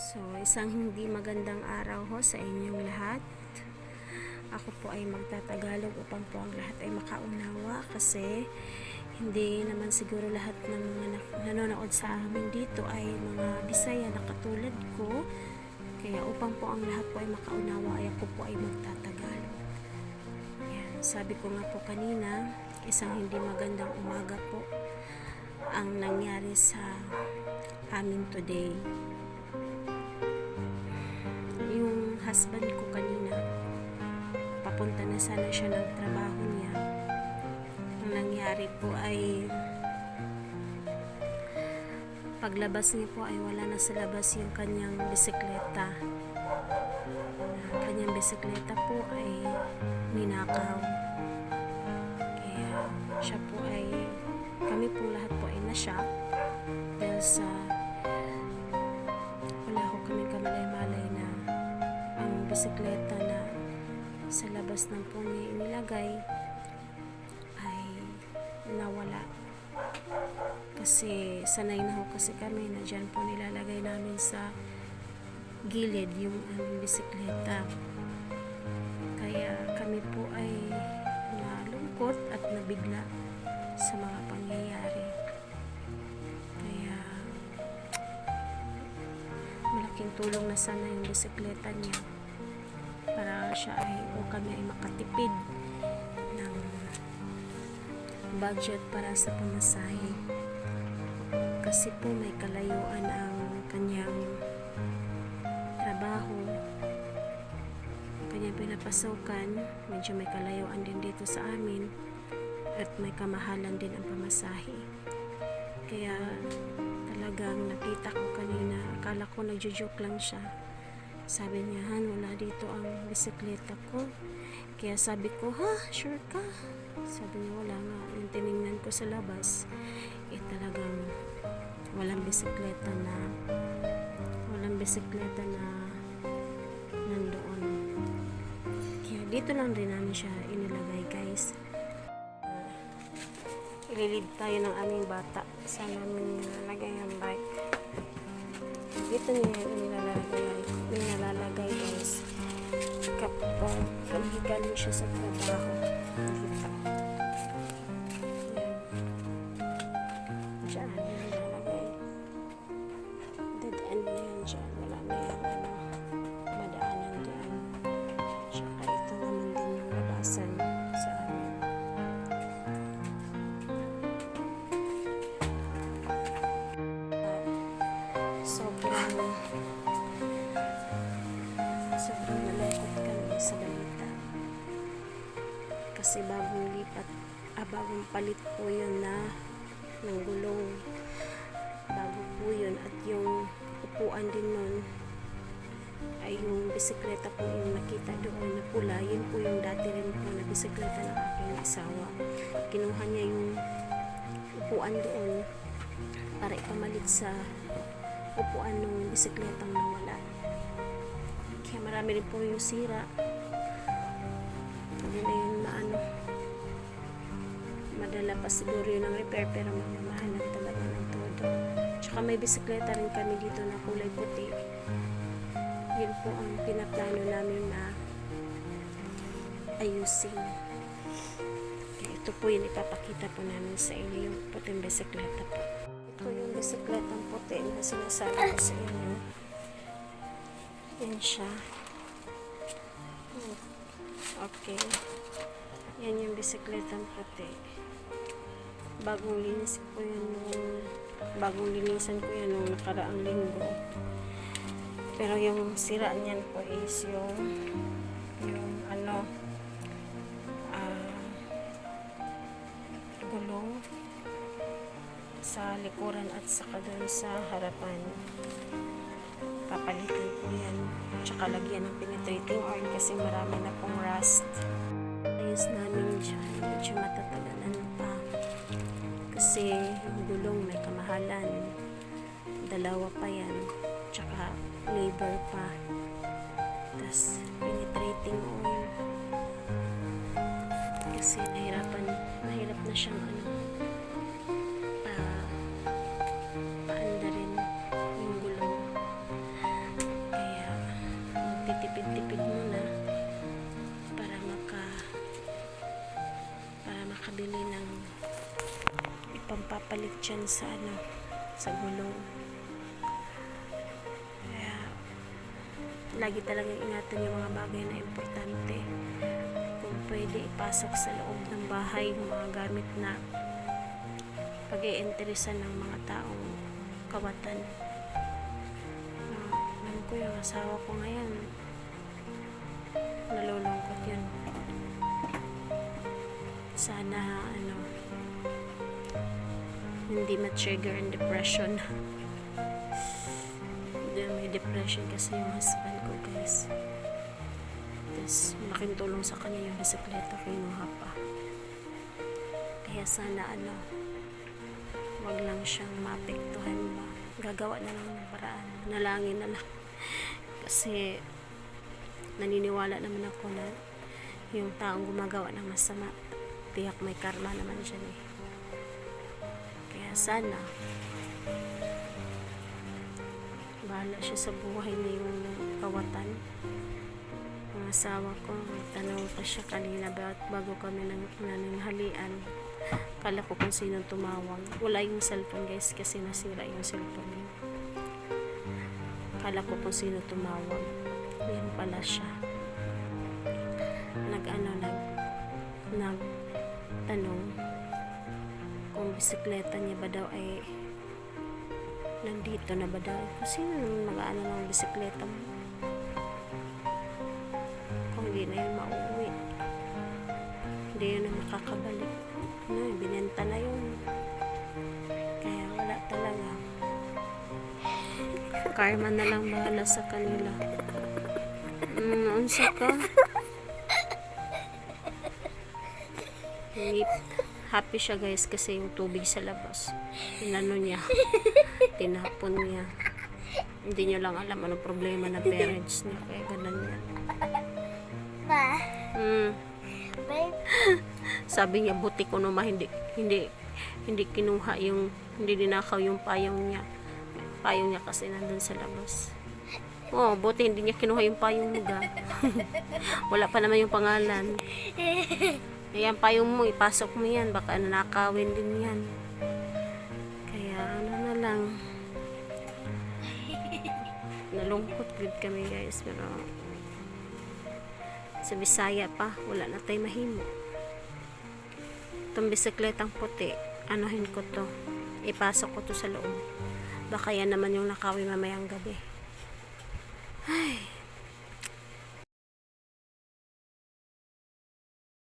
So, isang hindi magandang araw ho sa inyong lahat. Ako po ay magtatagalog upang po ang lahat ay makaunawa kasi hindi naman siguro lahat ng mga nanonood sa amin dito ay mga Bisaya na katulad ko. Kaya upang po ang lahat po ay makaunawa ay ako po ay magtatagalog. Yan. Sabi ko nga po kanina, isang hindi magandang umaga po ang nangyari sa amin today. Yung husband ko kanina, papunta na sana siya ng trabaho niya. Ang nangyari po ay paglabas niya po ay wala na sa labas yung kanyang bisikleta. Kanyang bisikleta po ay ninakaw. Kaya siya po ay, kami po lahat po ay na-shock dahil sa wala ko kami kamalay-malay na ang bisikleta na sa labas ng po niya inilagay ay nawala. Kasi sanay na ho kasi kami na dyan po nilalagay namin sa gilid yung aming bisikleta. Kaya kami po ay nalungkot at nabigla sa mga pangyayari. Kaya malaking tulong na sana yung bisikleta niya para siya ay o kami ay makatipid ng budget para sa pamasahe. Kasi po may kalayuan ang kanyang trabaho, ang kanyang pinapasukan, medyo may kalayuan din dito sa amin at may kamahalan din ang pamasahe. Kaya talagang nakita ko kanina, akala ko nagjo-joke lang siya. Sabi niya, Han, wala dito ang bisikleta ko. Kaya sabi ko, ha, sure ka? Sabi niya, wala nga. Yung tinignan ko sa labas, talagang walang bisikleta na nandoon. Kaya dito lang rin namin siya inilagay, guys. Ililid tayo ng aming bata sa namin nilalagay ang bike. Dito niya nilalagay, guys. Kapag galing siya sa trabaho dito. Diyan nilalagay. Dead end na yan dyan. Wala na yung madaanan dyan. Tsaka ito naman din yung labasan sa amin. Sobrang nalungkot kami sa balita kasi bagong palit po yun na ng gulong, bago po yun, at yung upuan din nun ay yung bisikleta po yung nakita doon na pula, yun po yung dati rin po na bisikleta ng aking asawa. Kinuha niya yung upuan doon para ipamalit sa upuan ng bisikletang nawala. Kaya marami rin po yung sira. Hindi na yun madala pa siguro yun ang repair, pero mamamahalan talaga ng todo. Tsaka may bisikleta rin kami dito na kulay puti. Yun po ang pinaplano namin na ayusin. Kaya ito po yun, ipapakita po namin sa inyo yung puting bisikleta po. Ito yung bisikletang puti na sinasabi ko sa inyo. Yan siya. Okay. Yan yung bisikletang puti. Bagong linisan ko yan nung nakaraang linggo. Pero yung sira niyan po is yung gulong sa likuran at saka doon sa harapan. Papalitan po yan. Tsaka lagyan ng penetrating oil kasi marami na pong rust. Ayos namin dyan. Medyo matatagalan pa. Kasi yung gulong may kamahalan. Dalawa pa yan. Tsaka labor pa. Tas penetrating oil. Kasi nahirap na siyang paanda rin yung gulong. dyan sa sa gulong. Kaya lagi talagang ingatan yung mga bagay na importante. Kung pwede ipasok sa loob ng bahay yung mga gamit na pag-iinteresan ng mga taong kawatan. Alam ko yung asawa ko ngayon, nalulungkot yun. Sana hindi ma-trigger ang depression. May depression kasi yung husband ko, guys. Tapos malaking tulong sa kanya yung bisikleta, kinuha pa. Kaya sana wag lang siyang maapektuhan ba. Gagawa na lang ng paraan. Nalangin na lang. Kasi naniniwala naman ako na yung taong gumagawa ng masama, tiyak may karma naman siya Kaya sana bahala siya sa buhay na yung kawatan. Ang asawa ko, tanong pa siya kanina bago kami nananghalian. Kala ko kung sino tumawag. Wala yung cellphone, guys, kasi nasira yung cellphone niya. Kala ko kung sino tumawag. Yan pala siya. Nagtanong kung bisikleta niya ba daw ay nandito na ba daw. Kasi mag-ano ng bisikleta mo. Kung hindi na yun mauwi. Hindi yun na makakabalik. Binenta na yun. Kaya wala talaga. Karma na lang bahala sa kanila. Unsa ka? Happy siya, guys, kasi yung tubig sa labas niya, tinapon niya. Hindi niya lang alam ano problema na parents niya, kaya ganun yan. Sabi niya, buti ko naman hindi kinuha hindi dinakaw yung payong niya kasi nandun sa labas. Buti hindi niya kinuha yung payong niya. Wala pa naman yung pangalan. Ayan, payong mo, ipasok mo yan, baka nanakawin din yan. Kaya na lang, nalungkot good kami, guys, pero sa Bisaya pa, wala na tayo mahimo. Itong bisikletang puti, anuhin ko to, ipasok ko to sa loob, baka yan naman yung nakawin mamayang gabi.